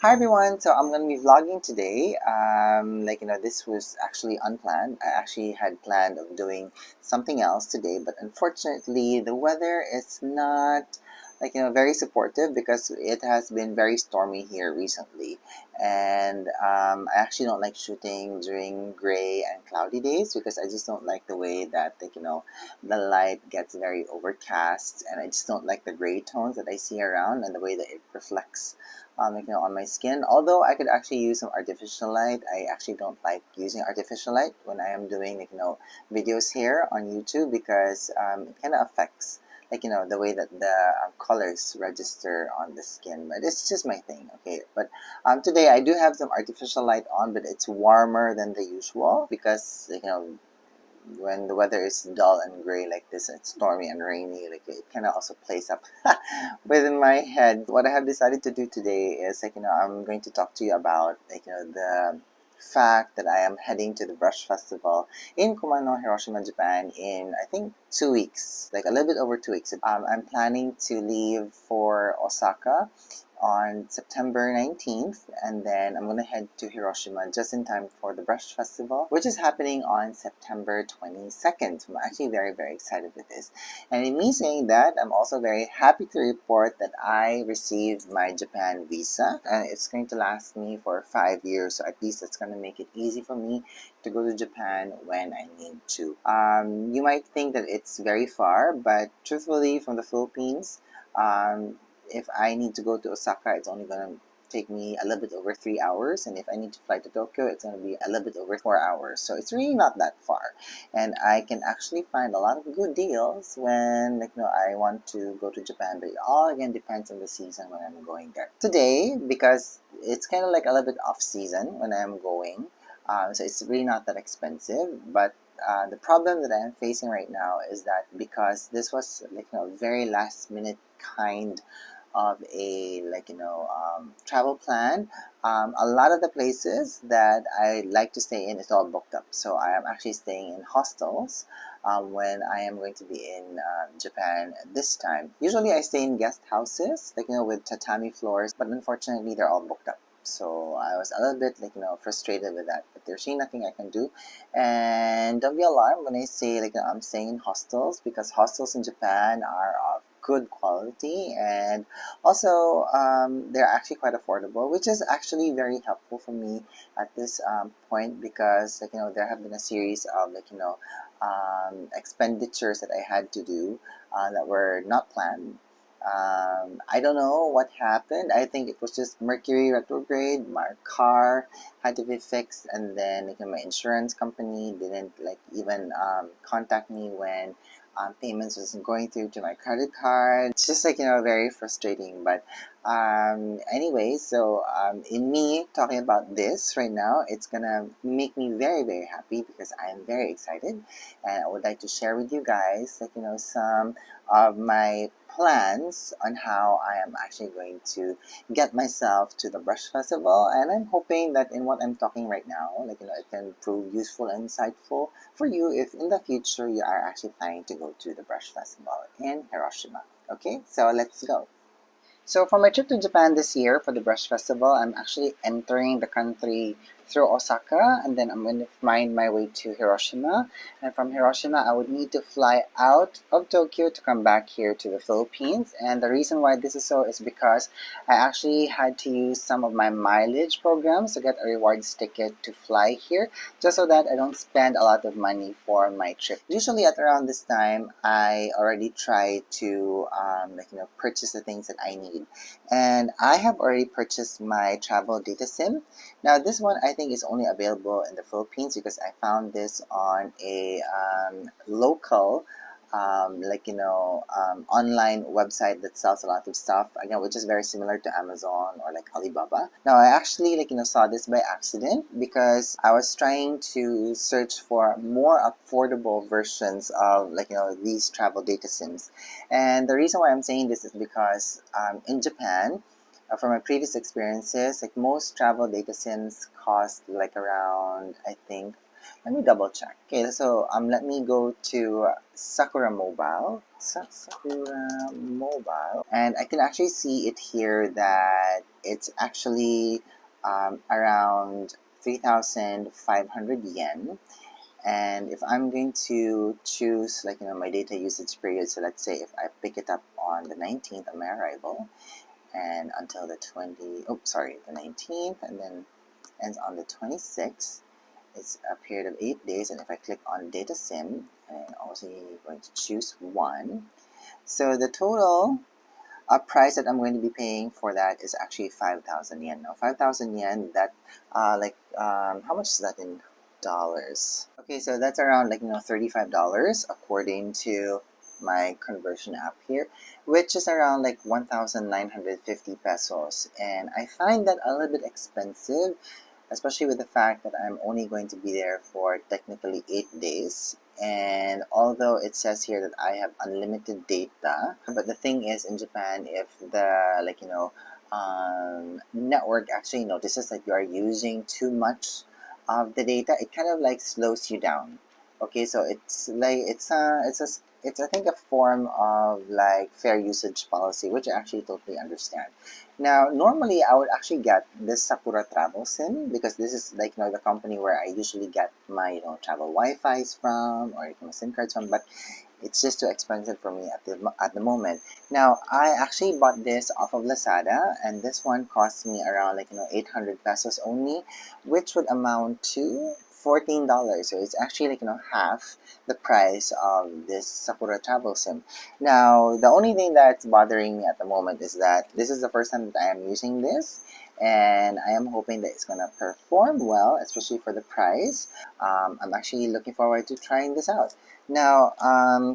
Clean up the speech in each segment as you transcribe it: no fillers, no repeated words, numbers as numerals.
Hi everyone, so I'm gonna be vlogging today. This was actually unplanned. I actually had planned of doing something else today, but unfortunately, the weather is not very supportive because it has been very stormy here recently, and I actually don't like shooting during gray and cloudy days because I just don't like the way that the light gets very overcast, and I just don't like the gray tones that I see around and the way that it reflects on my skin. Although I could actually use some artificial light, I actually don't like using artificial light when I am doing videos here on YouTube because it kind of affects the way that the colors register on the skin. But it's just my thing, okay. But today I do have some artificial light on, but it's warmer than the usual because when the weather is dull and gray like this, it's stormy and rainy, like it kind of also plays up within my head. What I have decided to do today is I'm going to talk to you about the fact that I am heading to the Brush Festival in Kumano, Hiroshima, Japan in I think 2 weeks, like a little bit over 2 weeks. I'm planning to leave for Osaka on September 19th, and then I'm gonna head to Hiroshima just in time for the Brush Festival, which is happening on September 22nd. So I'm actually very excited with this. And in me saying that, I'm also very happy to report that I received my Japan visa, and it's going to last me for 5 years, so at least it's gonna make it easy for me to go to Japan when I need to. You might think that it's very far, but truthfully, from the Philippines, if I need to go to Osaka, it's only gonna take me a little bit over 3 hours, and if I need to fly to Tokyo, it's gonna be a little bit over 4 hours. So it's really not that far, and I can actually find a lot of good deals when I want to go to Japan. But it all again depends on the season when I'm going there. Today, because it's kind of like a little bit off season when I'm going, so it's really not that expensive, but the problem that I am facing right now is that because this was very last minute kind of a travel plan, a lot of the places that I like to stay in is all booked up. So I am actually staying in hostels when I am going to be in Japan this time. Usually I stay in guest houses with tatami floors, but unfortunately they're all booked up. So I was a little bit frustrated with that, but there's really nothing I can do. And don't be alarmed when I say I'm staying in hostels, because hostels in Japan are of good quality, and also they're actually quite affordable, which is actually very helpful for me at this point, because there have been a series of expenditures that I had to do that were not planned. I don't know what happened. I think it was just Mercury retrograde. My car had to be fixed, and then my insurance company didn't even contact me when payments wasn't going through to my credit card. It's just very frustrating. But anyway, so in me talking about this right now, it's gonna make me very happy because I am very excited, and I would like to share with you guys some of my plans on how I am actually going to get myself to the Brush Festival. And I'm hoping that in what I'm talking right now, it can prove useful and insightful for you if in the future you are actually planning to go to the Brush Festival in Hiroshima. Okay, so let's go. So for my trip to Japan this year for the Brush Festival, I'm actually entering the country through Osaka, and then I'm going to find my way to Hiroshima. And from Hiroshima, I would need to fly out of Tokyo to come back here to the Philippines. And the reason why this is so is because I actually had to use some of my mileage programs to get a rewards ticket to fly here, just so that I don't spend a lot of money for my trip. Usually at around this time, I already try to purchase the things that I need. And I have already purchased my travel data SIM. Now this one I think is only available in the Philippines because I found this on a local online website that sells a lot of stuff, again, which is very similar to Amazon or Alibaba. Now I actually saw this by accident because I was trying to search for more affordable versions of these travel data sims. And the reason why I'm saying this is because in Japan, from my previous experiences, most travel data sims cost around, I think, Let me double check. Okay, so let me go to Sakura Mobile. Sakura Mobile, and I can actually see it here that it's actually around 3,500 yen. And if I'm going to choose, like, my data usage period, so let's say if I pick it up on the 19th of my arrival and until the 19th, and then ends on the 26th, it's a period of 8 days. And if I click on data sim, and also going to choose one, so the total price that I'm going to be paying for that is actually 5,000 yen. Now 5,000 yen, that how much is that in dollars? Okay, so that's around $35 according to my conversion app here, which is around like 1,950 pesos. And I find that a little bit expensive, especially with the fact that I'm only going to be there for technically 8 days. And although it says here that I have unlimited data, but the thing is, in Japan, if the network actually notices that you are using too much of the data, it kind of like slows you down. Okay, so it's like it's I think a form of like fair usage policy, which I actually totally understand. Now, normally I would actually get this Sakura Travel SIM because this is like the company where I usually get my travel Wi-Fi's from, or SIM cards from, but it's just too expensive for me at the moment. Now, I actually bought this off of Lazada, and this one cost me around 800 pesos only, which would amount to $14. So it's actually half the price of this Sakura Travel SIM. Now, the only thing that's bothering me at the moment is that this is the first time that I am using this, and I am hoping that it's gonna perform well, especially for the price. I'm actually looking forward to trying this out. Now,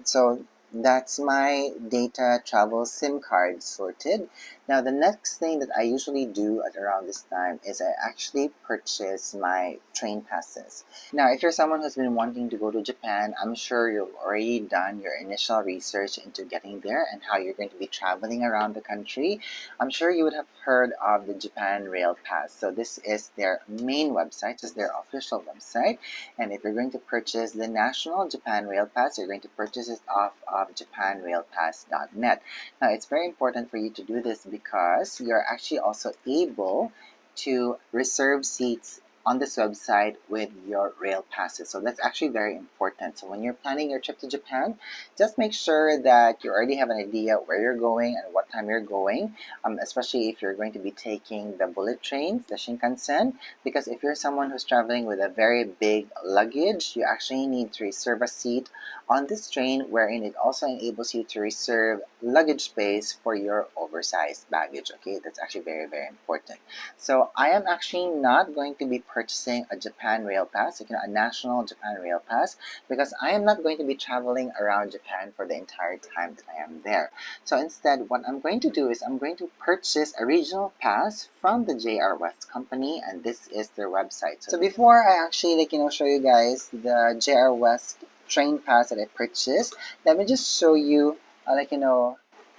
so that's my data travel SIM card sorted. Now, the next thing that I usually do at around this time is I actually purchase my train passes. Now, if you're someone who's been wanting to go to Japan, I'm sure you've already done your initial research into getting there and how you're going to be traveling around the country. I'm sure you would have heard of the Japan Rail Pass. So this is their main website, this is their official website. And if you're going to purchase the National Japan Rail Pass, you're going to purchase it off of japanrailpass.net. Now, it's very important for you to do this because you're actually also able to reserve seats on this website with your rail passes. So that's actually very important. So when you're planning your trip to Japan, just make sure that you already have an idea where you're going and what time you're going, especially if you're going to be taking the bullet trains, the Shinkansen, because if you're someone who's traveling with a very big luggage, you actually need to reserve a seat on this train, wherein it also enables you to reserve luggage space for your oversized baggage. Okay, that's actually very, very important. So I am actually not going to be purchasing a Japan Rail Pass, a national Japan Rail Pass, because I am not going to be traveling around Japan for the entire time that I am there. So instead, what I'm going to do is I'm going to purchase a regional pass from the JR West company, and this is their website. So before I actually show you guys the JR West train pass that I purchased, let me just show you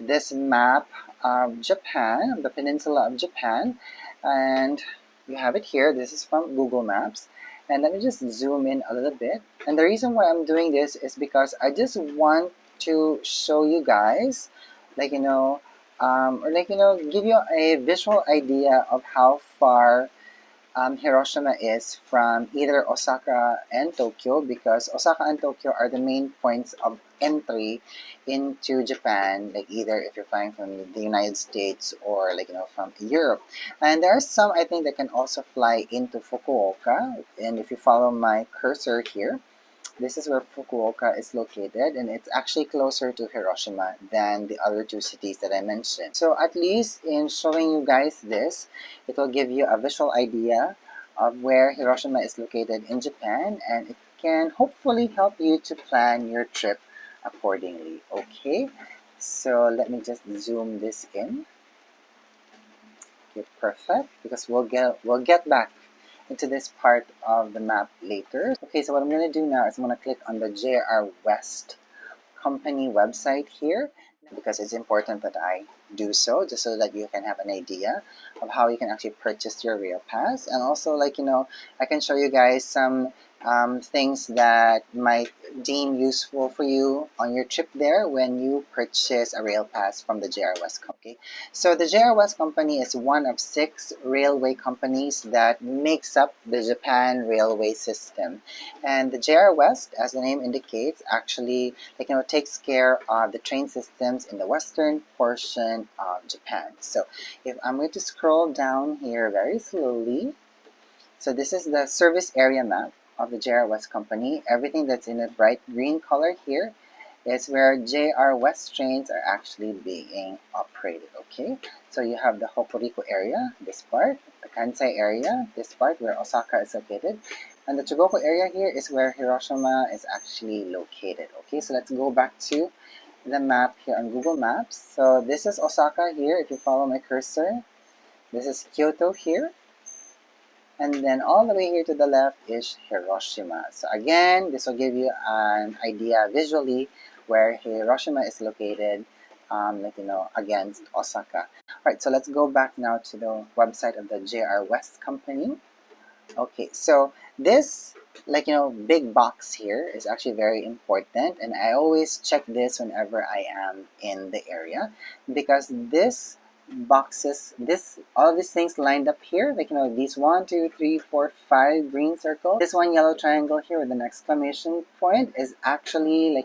this map of Japan, the peninsula of Japan, and you have it here. This is from Google Maps, and let me just zoom in a little bit. And the reason why I'm doing this is because I just want to show you guys give you a visual idea of how far Hiroshima is from either Osaka and Tokyo, because Osaka and Tokyo are the main points of entry into Japan, either if you're flying from the United States or from Europe. And there are some, I think, that can also fly into Fukuoka. And if you follow my cursor here, this is where Fukuoka is located, and it's actually closer to Hiroshima than the other two cities that I mentioned. So at least in showing you guys this, it will give you a visual idea of where Hiroshima is located in Japan, and it can hopefully help you to plan your trip accordingly. Okay, so let me just zoom this in. Okay, perfect, because we'll get back into this part of the map later. Okay, so what I'm going to do now is I'm going to click on the JR West company website here, because it's important that I do so, just so that you can have an idea of how you can actually purchase your rail pass. And also I can show you guys some things that might deem useful for you on your trip there when you purchase a rail pass from the JR West Company. So the JR West Company is one of 6 railway companies that makes up the Japan railway system. And the JR West, as the name indicates, actually takes care of the train systems in the western portion of Japan. So if I'm going to scroll down here very slowly, so this is the service area map of the JR West Company. Everything that's in a bright green color here is where JR West trains are actually being operated, okay? So you have the Hokuriku area, this part, the Kansai area, this part where Osaka is located, and the Chugoku area here is where Hiroshima is actually located, okay? So let's go back to the map here on Google Maps. So this is Osaka here, if you follow my cursor. This is Kyoto here. And then all the way here to the left is Hiroshima. So again, this will give you an idea visually where Hiroshima is located, against Osaka. All right, so let's go back now to the website of the JR West Company. Okay, so this, big box here is actually very important, and I always check this whenever I am in the area, because this boxes, all these things lined up here, these 1, 2, 3, 4, 5 green circles, this one yellow triangle here with an exclamation point is actually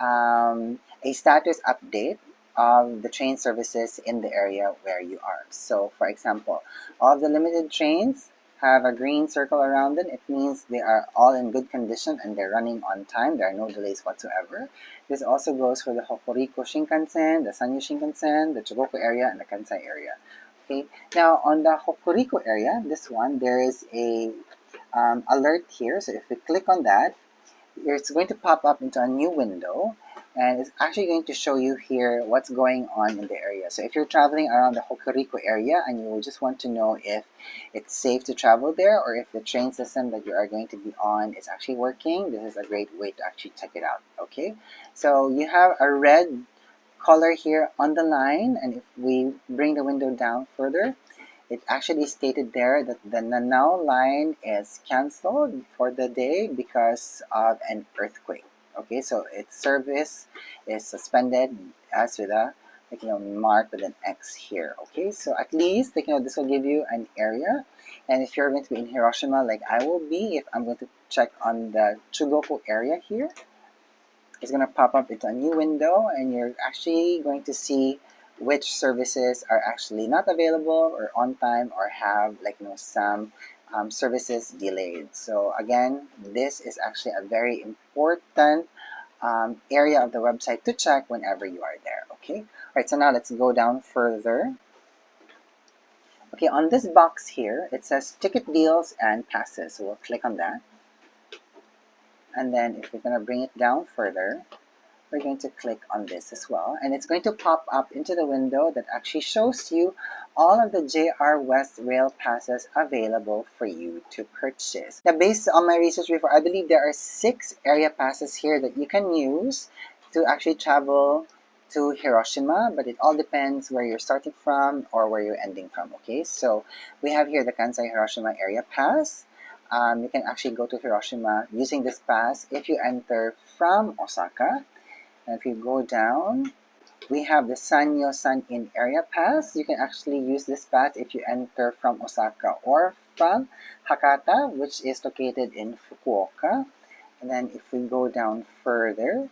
a status update of the train services in the area where you are. So for example, all of the limited trains have a green circle around it. It means they are all in good condition and they're running on time. There are no delays whatsoever. This also goes for the Hokuriku Shinkansen, the Sanyo Shinkansen, the Chugoku area, and the Kansai area. Okay. Now on the Hokuriku area, this one, there is a alert here. So if we click on that, it's going to pop up into a new window, and it's actually going to show you here what's going on in the area. So if you're traveling around the Hokuriku area and you just want to know if it's safe to travel there or if the train system that you are going to be on is actually working, this is a great way to actually check it out, okay? So you have a red color here on the line, and if we bring the window down further, it actually stated there that the Nanao line is canceled for the day because of an earthquake. Okay, so its service is suspended as with a mark with an X here. Okay, so at least this will give you an area, and if you're going to be in Hiroshima like I will be, if I'm going to check on the Chugoku area here, it's going to pop up into a new window, and you're actually going to see which services are actually not available or on time or have some services delayed. So again, this is actually a very important area of the website to check whenever you are there. Okay, all right, so now let's go down further. Okay, on this box here it says ticket deals and passes, so we'll click on that, and then if we're going to bring it down further, we're going to click on this as well, and it's going to pop up into the window that actually shows you all of the JR West rail passes available for you to purchase. Now, based on my research before, I believe there are 6 area passes here that you can use to actually travel to Hiroshima, but it all depends where you're starting from or where you're ending from. Okay, so we have here the Kansai Hiroshima area pass. You can actually go to Hiroshima using this pass if you enter from Osaka. And if you go down, we have the Sanyo San-in area pass. You can actually use this pass if you enter from Osaka or from Hakata, which is located in Fukuoka. And then if we go down further,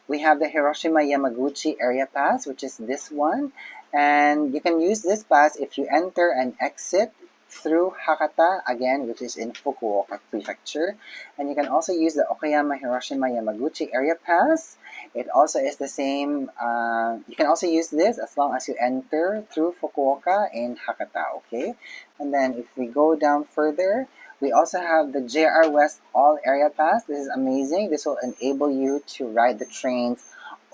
we have the Hiroshima Yamaguchi area pass, which is this one. And you can use this pass if you enter and exit through Hakata, again, which is in Fukuoka Prefecture. And you can also use the Okayama Hiroshima Yamaguchi area pass. It also is the same, you can also use this as long as you enter through Fukuoka in Hakata, okay? And then if we go down further, we also have the JR West All Area Pass. This is amazing. This will enable you to ride the trains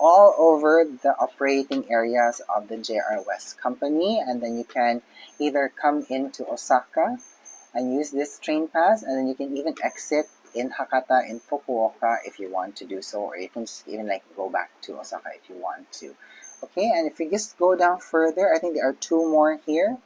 all over the operating areas of the JR West Company, and then you can either come into Osaka and use this train pass, and then you can even exit in Hakata in Fukuoka if you want to do so, or you can just even go back to Osaka if you want to. Okay, and if we just go down further, I think there are 2 more here.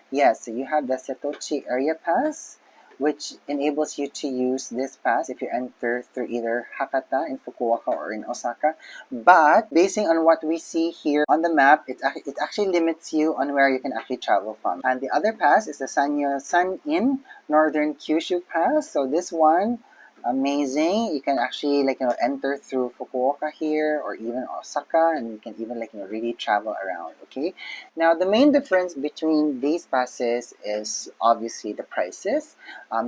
Yes, so you have the Setochi Area Pass, which enables you to use this pass if you enter through either Hakata in Fukuoka or in Osaka. But basing on what we see here on the map, it actually limits you on where you can actually travel from. And the other pass is the Sanyo Sun In Northern Kyushu Pass. So this one, amazing. You can actually enter through Fukuoka here or even Osaka, and you can even really travel around. Okay, now the main difference between these passes is obviously the prices.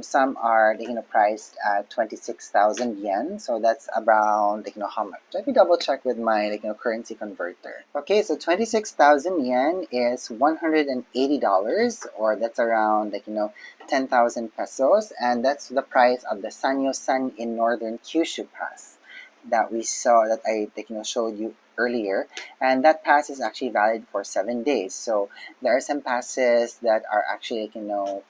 Some are priced at 26,000 yen, so that's around how much. Let me double check with my currency converter. Okay, so 26,000 yen is $180, or that's around 10,000 pesos, and that's the price of the Sanyo Sun in Northern Kyushu Pass that we saw, that I showed you earlier. And that pass is actually valid for 7 days. So there are some passes that are actually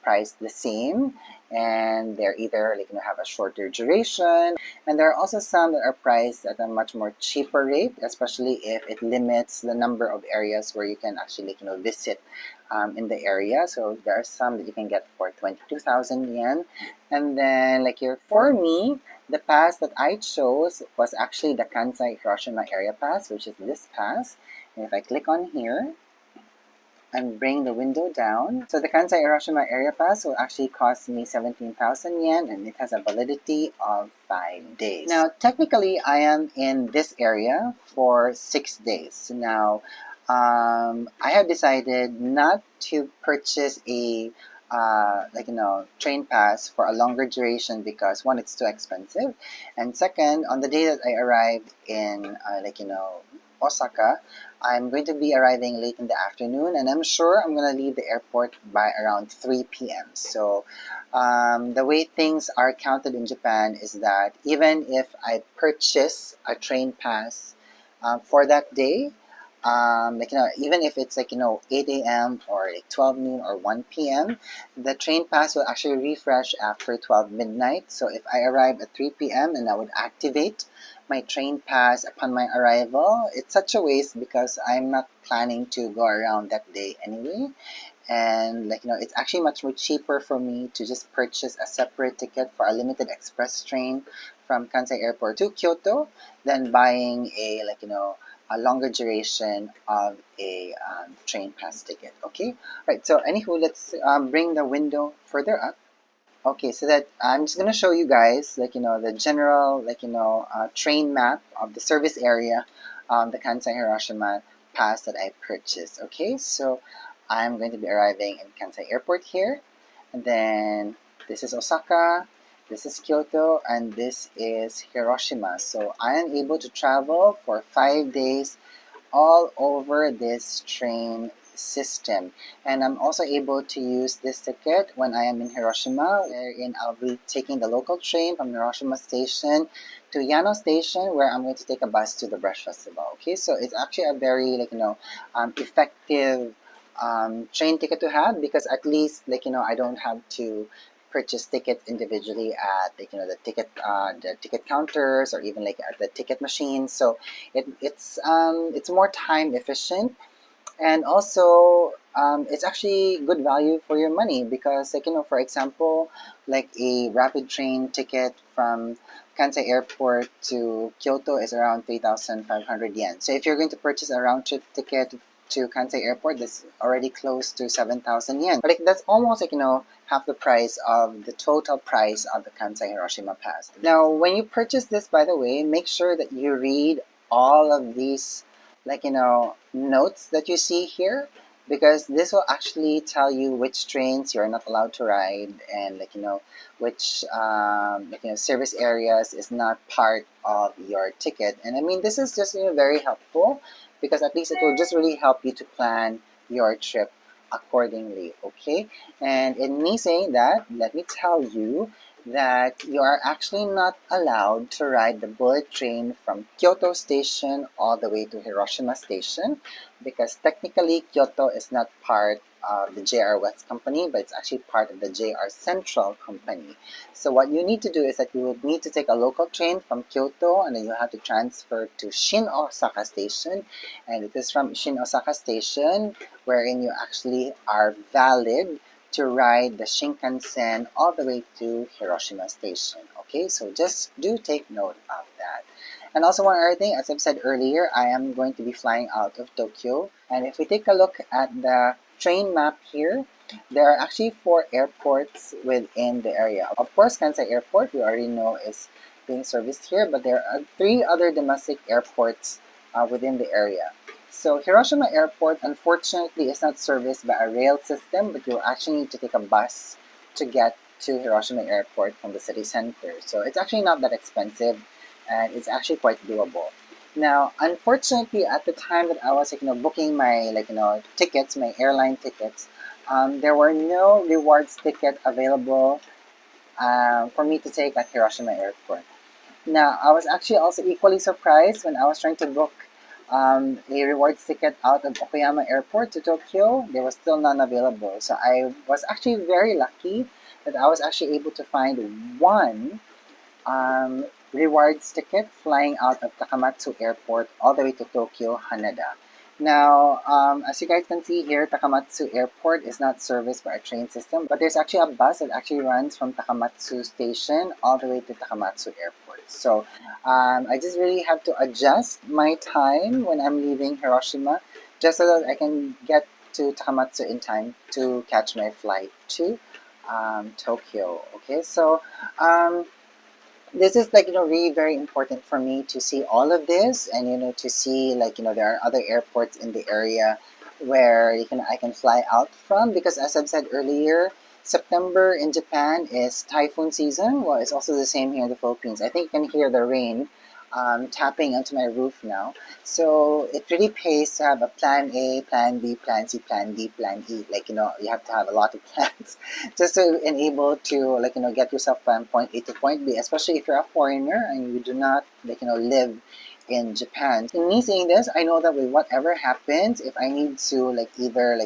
priced the same, and they're either have a shorter duration, and there are also some that are priced at a much more cheaper rate, especially if it limits the number of areas where you can actually visit in the area. So there are some that you can get for 22,000 yen. And then for me, the pass that I chose was actually the Kansai Hiroshima area pass, which is this pass. And if I click on here and bring the window down, so the Kansai Hiroshima area pass will actually cost me 17,000 yen, and it has a validity of 5 days. Now, technically, I am in this area for 6 days. Now, I have decided not to purchase a train pass for a longer duration, because one, it's too expensive, and second, on the day that I arrived in Osaka, I'm going to be arriving late in the afternoon, and I'm sure I'm going to leave the airport by around 3 p.m. So the way things are counted in Japan is that even if I purchase a train pass for that day, even if it's 8 a.m. or 12 noon or 1 p.m., the train pass will actually refresh after 12 midnight. So if I arrive at 3 p.m. and I would activate my train pass upon my arrival, it's such a waste, because I'm not planning to go around that day anyway. And it's actually much more cheaper for me to just purchase a separate ticket for a limited express train from Kansai Airport to Kyoto than buying a longer duration of a train pass ticket. Okay, right. So anywho, let's bring the window further up. Okay, so that I'm just gonna show you guys the general train map of the service area, the Kansai Hiroshima pass that I purchased. Okay, so I'm going to be arriving in Kansai Airport here, and then this is Osaka, this is Kyoto, and this is Hiroshima. So I am able to travel for 5 days all over this train system, and I'm also able to use this ticket when I am in Hiroshima, wherein I'll be taking the local train from Hiroshima Station to Yano Station, where I'm going to take a bus to the Brush Festival. Okay, so it's actually a very effective train ticket to have, because at least I don't have to purchase tickets individually at the ticket counters, or even at the ticket machines. So it's more time efficient, and also it's actually good value for your money, because for example, a rapid train ticket from Kansai Airport to Kyoto is around 3,500 yen. So if you're going to purchase a round trip ticket to Kansai Airport, that's already close to 7,000 yen. But that's almost half the price of the total price of the Kansai Hiroshima pass. Now, when you purchase this, by the way, make sure that you read all of these notes that you see here, because this will actually tell you which trains you're not allowed to ride, and which service areas is not part of your ticket. And I mean, this is just very helpful, because at least it will just really help you to plan your trip accordingly. Okay, and in me saying that, let me tell you that you are actually not allowed to ride the bullet train from Kyoto Station all the way to Hiroshima Station, because technically Kyoto is not part of the JR West Company, but it's actually part of the JR Central Company. So what you need to do is that you would need to take a local train from Kyoto, and then you have to transfer to Shin Osaka Station, and it is from Shin Osaka Station wherein you actually are valid to ride the Shinkansen all the way to Hiroshima Station. Okay, so just do take note of that. And also one other thing, as I've said earlier, I am going to be flying out of Tokyo. And if we take a look at the train map here, there are actually 4 airports within the area. Of course, Kansai Airport, we already know, is being serviced here, but there are 3 other domestic airports within the area. So Hiroshima Airport, unfortunately, is not serviced by a rail system, but you'll actually need to take a bus to get to Hiroshima Airport from the city center. So it's actually not that expensive, and it's actually quite doable. Now, unfortunately, at the time that I was booking my tickets, my airline tickets, there were no rewards ticket available for me to take at Hiroshima Airport. Now, I was actually also equally surprised when I was trying to book a rewards ticket out of Okayama Airport to Tokyo. There was still none available. So I was actually very lucky that I was actually able to find one rewards ticket flying out of Takamatsu Airport all the way to Tokyo, Haneda. Now, as you guys can see here, Takamatsu Airport is not serviced by a train system, but there's actually a bus that actually runs from Takamatsu Station all the way to Takamatsu Airport. So I just really have to adjust my time when I'm leaving Hiroshima just so that I can get to Takamatsu in time to catch my flight to Tokyo. Okay, so this is really very important for me to see all of this, and to see there are other airports in the area where I can fly out from, because as I've said earlier, September in Japan is typhoon season. Well, it's also the same here in the Philippines. I think you can hear the rain tapping onto my roof now. So it really pays to have a plan A, plan B, plan C, plan D, plan E. You have to have a lot of plans just to enable to get yourself from point A to point B, especially if you're a foreigner and you do not live in Japan. In me saying this, I know that with whatever happens, if I need to either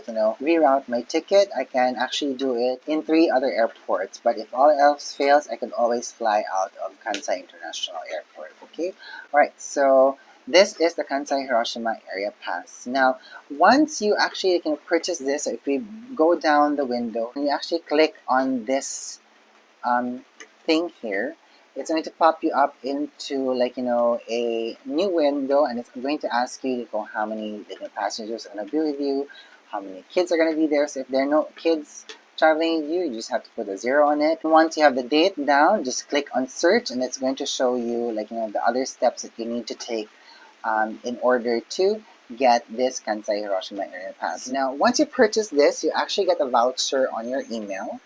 reroute my ticket, I can actually do it in 3 other airports. But if all else fails, I can always fly out of Kansai International Airport. Okay, all right. So this is the Kansai Hiroshima Area Pass. Now, once you actually purchase this, so if we go down the window and you actually click on this thing here, it's going to pop you up into a new window, and it's going to ask you how many passengers are going to be with you, how many kids are going to be there. So if there are no kids traveling with you, you just have to put a 0 on it. Once you have the date down, just click on search, and it's going to show you the other steps that you need to take in order to get this Kansai Hiroshima Area Pass. Now, once you purchase this, you actually get a voucher on your email.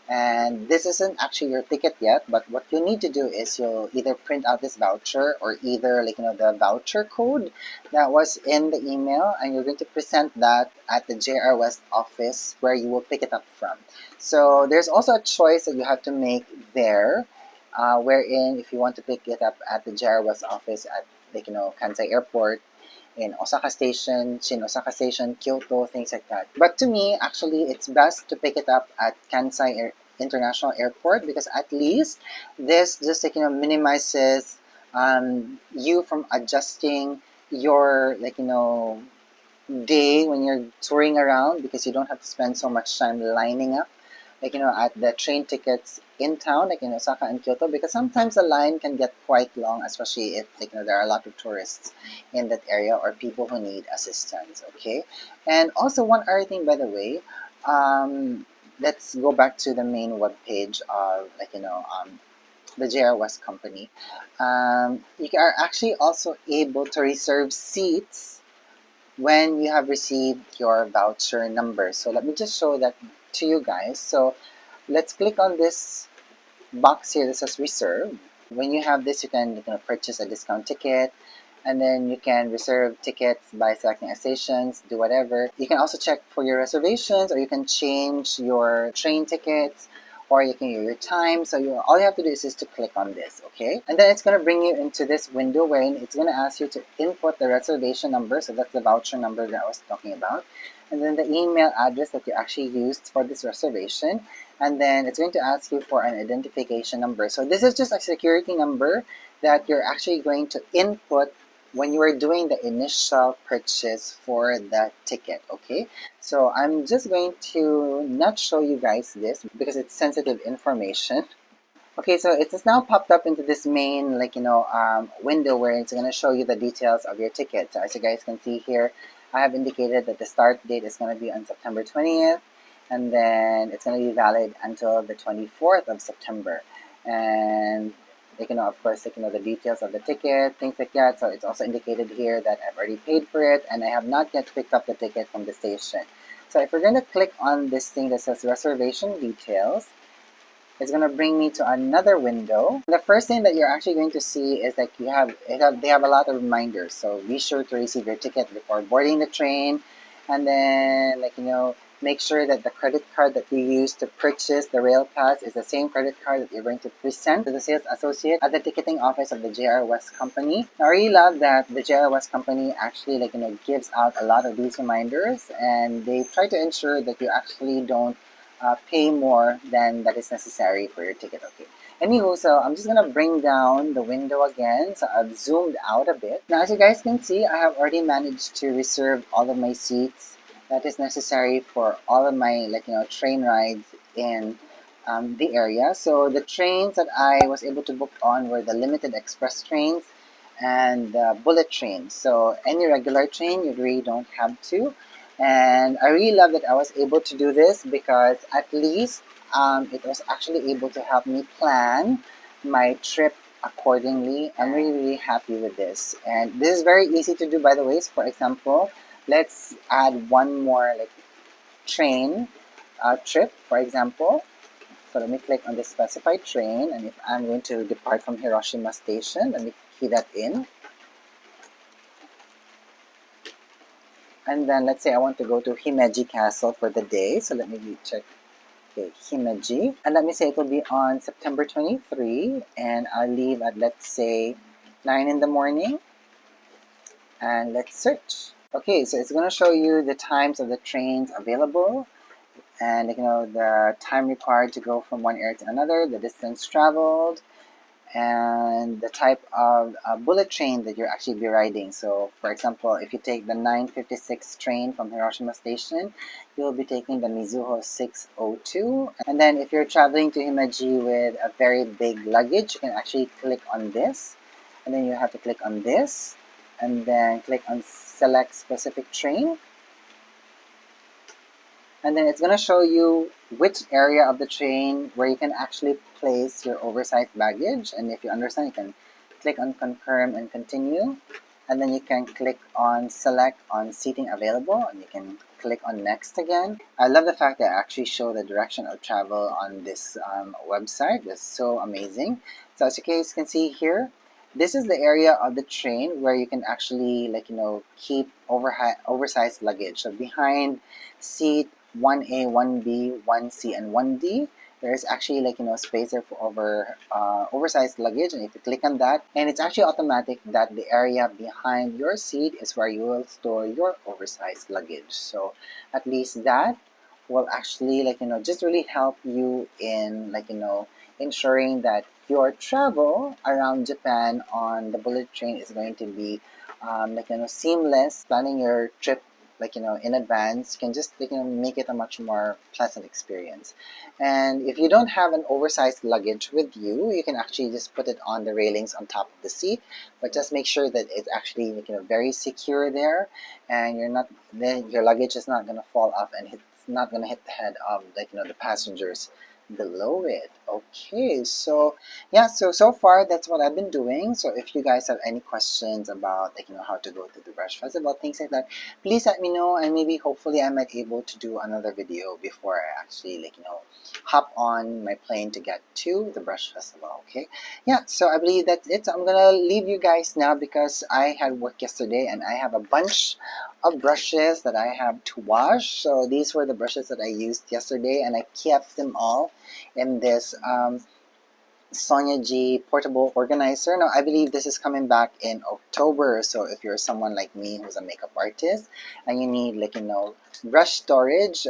And this isn't actually your ticket yet, but what you need to do is you'll either print out this voucher or either the voucher code that was in the email, and you're going to present that at the JR West office where you will pick it up from. So there's also a choice that you have to make there, wherein if you want to pick it up at the JR West office at Kansai Airport, in Osaka Station, Shin Osaka Station, Kyoto, things like that. But to me, actually, it's best to pick it up at Kansai International Airport, because at least this just minimizes you from adjusting your day when you're touring around, because you don't have to spend so much time lining up at the train tickets in town, in Osaka and Kyoto, because sometimes the line can get quite long, especially if there are a lot of tourists in that area or people who need assistance. Okay, and also one other thing, by the way, let's go back to the main web page of the JR West company. You are actually also able to reserve seats when you have received your voucher number. So let me just show that to you guys. So let's click on this box here that says reserve. When you have this, you can purchase a discount ticket, and then you can reserve tickets by selecting a stations, do whatever. You can also check for your reservations, or you can change your train tickets, or you can use your time. So all you have to do is just to click on this, okay? And then it's going to bring you into this window wherein it's going to ask you to input the reservation number. So that's the voucher number that I was talking about. And then the email address that you actually used for this reservation. And then it's going to ask you for an identification number. So this is just a security number that you're actually going to input when you are doing the initial purchase for the ticket, okay? So I'm just going to not show you guys this because it's sensitive information. Okay, so it has now popped up into this main, window where it's going to show you the details of your ticket. So as you guys can see here, I have indicated that the start date is going to be on September 20th, and then it's going to be valid until the 24th of September. And of course, the details of the ticket, things like that. So it's also indicated here that I've already paid for it, and I have not yet picked up the ticket from the station. So if we're going to click on this thing that says reservation details, it's going to bring me to another window. The first thing that you're actually going to see is that they have a lot of reminders. So be sure to receive your ticket before boarding the train, and then make sure that the credit card that you use to purchase the rail pass is the same credit card that you're going to present to the sales associate at the ticketing office of the JR West Company. Now, I really love that the JR West Company actually gives out a lot of these reminders, and they try to ensure that you actually don't pay more than that is necessary for your ticket. Okay. Anywho, so I'm just gonna bring down the window again. So I've zoomed out a bit. Now, as you guys can see, I have already managed to reserve all of my seats that is necessary for all of my train rides in the area. So the trains that I was able to book on were the limited express trains and the bullet trains. So any regular train, you really don't have to. And I really love that I was able to do this because at least it was actually able to help me plan my trip accordingly. I'm really, really happy with this. And this is very easy to do, by the way. So for example, let's add one more train trip, for example. So let me click on the specified train, and if I'm going to depart from Hiroshima Station, let me key that in. And then let's say I want to go to Himeji Castle for the day. So let me check. Okay, Himeji. And let me say it will be on September 23. And I'll leave at, let's say, 9 in the morning. And let's search. Okay, so it's going to show you the times of the trains available. And the time required to go from one area to another, the distance traveled, and the type of bullet train that you're actually be riding. So for example, if you take the 9:56 train from Hiroshima Station, you'll be taking the Mizuho 602. And then if you're traveling to Himeji with a very big luggage, you can actually click on this, and then you have to click on this, and then click on select specific train. And then it's going to show you which area of the train where you can actually place your oversized baggage. And if you understand, you can click on confirm and continue. And then you can click on select on seating available, and you can click on next again. I love the fact that I actually show the direction of travel on this website. That's so amazing. So as you guys can see here, this is the area of the train where you can actually keep oversized luggage. So behind seat 1A, 1B, 1C, and 1D, there's actually space there for oversized luggage. And if you click on that, and it's actually automatic that the area behind your seat is where you will store your oversized luggage. So at least that will actually just really help you in ensuring that your travel around Japan on the bullet train is going to be seamless. Planning your trip in advance can just make it a much more pleasant experience. And if you don't have an oversized luggage with you, you can actually just put it on the railings on top of the seat, but just make sure that it's actually very secure there, and your luggage is not going to fall off, and it's not going to hit the head of the passengers below it. Okay, so yeah, so far that's what I've been doing. So if you guys have any questions about how to go to the brush festival, things like that, please let me know, and maybe hopefully I might able to do another video before I actually hop on my plane to get to the brush festival. Okay, yeah, so I believe that's it. So I'm gonna leave you guys now because I had work yesterday and I have a bunch of brushes that I have to wash. So these were the brushes that I used yesterday, and I kept them all in this Sonia G portable organizer. Now I believe this is coming back in October, so if you're someone like me who's a makeup artist and you need brush storage,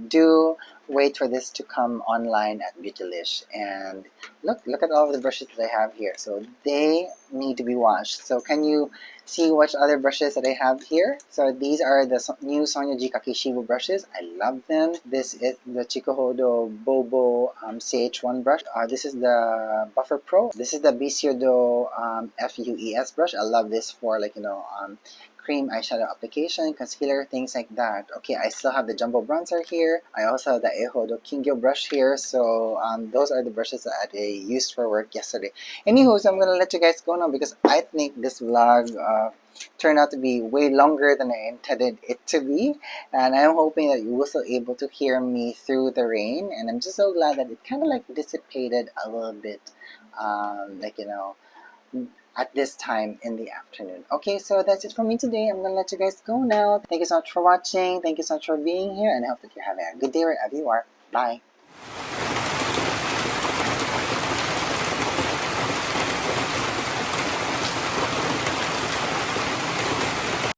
do wait for this to come online at Beautylish. And look at all of the brushes that I have here. So they need to be washed. So can you see which other brushes that I have here? So these are the new Sonia G Kakishibu brushes. I love them. This is the Chikuhodo Bobo CH1 brush. This is the Buffer Pro. This is the Bisyodo FUES brush. I love this for cream eyeshadow application, concealer, things like that. Okay, I still have the jumbo bronzer here. I also have the Eihodo Kingyo brush here. So those are the brushes that I used for work yesterday. Anywho, so I'm gonna let you guys go now because I think this vlog turned out to be way longer than I intended it to be, and I'm hoping that you were still able to hear me through the rain. And I'm just so glad that it kind of like dissipated a little bit, at this time in the afternoon. Okay, so that's it for me today. I'm gonna let you guys go now. Thank you so much for watching. Thank you so much for being here, and I hope that you're having a good day wherever you are. Bye.